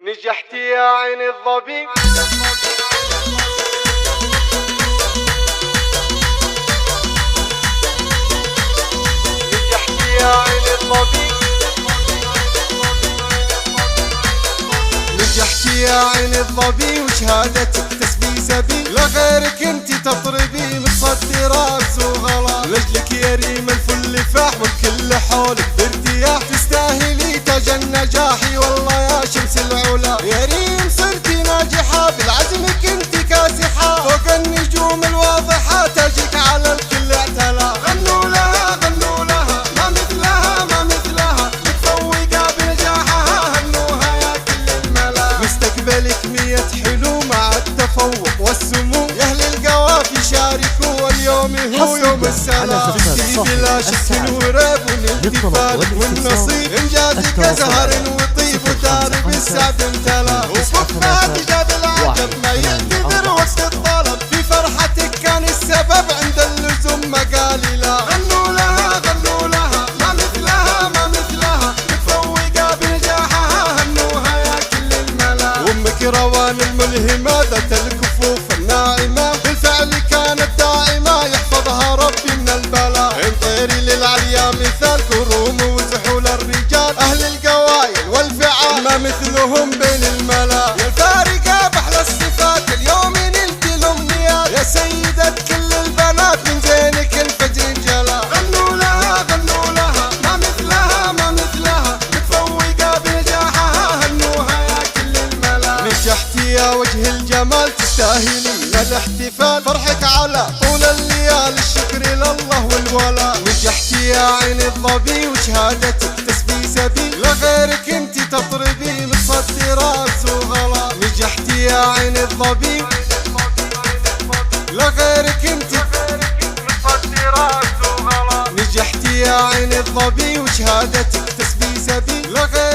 نجحت يا عين الظبي. نجحت يا عين الظبي. نجحت يا عين الظبي وشهادتك تسبي سبي، لغيرك انت تطربي متصدرة وغلا، لجلك يا ريم الفل فاح والكل حولك بارتياح، تستاهلي تاج النجاح والله يا شمس العلا، يا ريم صرتي ناجحة بالعزمك انت كاسحة، فوق النجوم الواضحة تاجك على الكل اعتلى، غنوا لها غنوا لها ما مثلها ما مثلها، متفوقة بنجاحها هنوها يا كل الملا، مستقبلك 100 حلو مع التفوق والسمو، يا اهل القوافي شاركوا واليوم هو يوم السلام، بلا شك وراب والانتفاض والنصيب، انجازك ازهر وطيب ودار بالسعد امتلا، وفوقها تجاد العجب ما يعتذر وقت الطلب، في فرحتك كان السبب عند اللزوم مقالي لا، غنوا لها غنوا لها ما مثلها ما مثلها، متفوقة بنجاحها هنوها يا كل الملا، وامك روان الملهمة ذات الكفوف الناعمة، بالفعل كانت دائمة يحفظها ربي من البلاء، انطيري للعليا مثال كروم وزحول الرجال، اهل القوايل والفعال ما مثلهم بين الملا، يا الفارقة بأحلى الصفات اليوم نلت الامنيات، يا سيدة كل البنات من زينك الفجر انجلى، غنوا لها غنوا لها ما مثلها ما مثلها، متفوقة بنجاحها هنوها يا كل الملا، نجحتي يا وجه الجمال تستاهلي الاحتفال، فرحك على طول الليالي الشكر لله والولاء، نجحتي يا عين الظبي وشهادتك تسبي سبي، لغيرك انت تطربي متصدرة وغلا، نجحتي يا عين الظبي لغيرك انت متصدرة وغلا، نجحتي يا عين الظبي وشهادتك تسبي سبي، لغيرك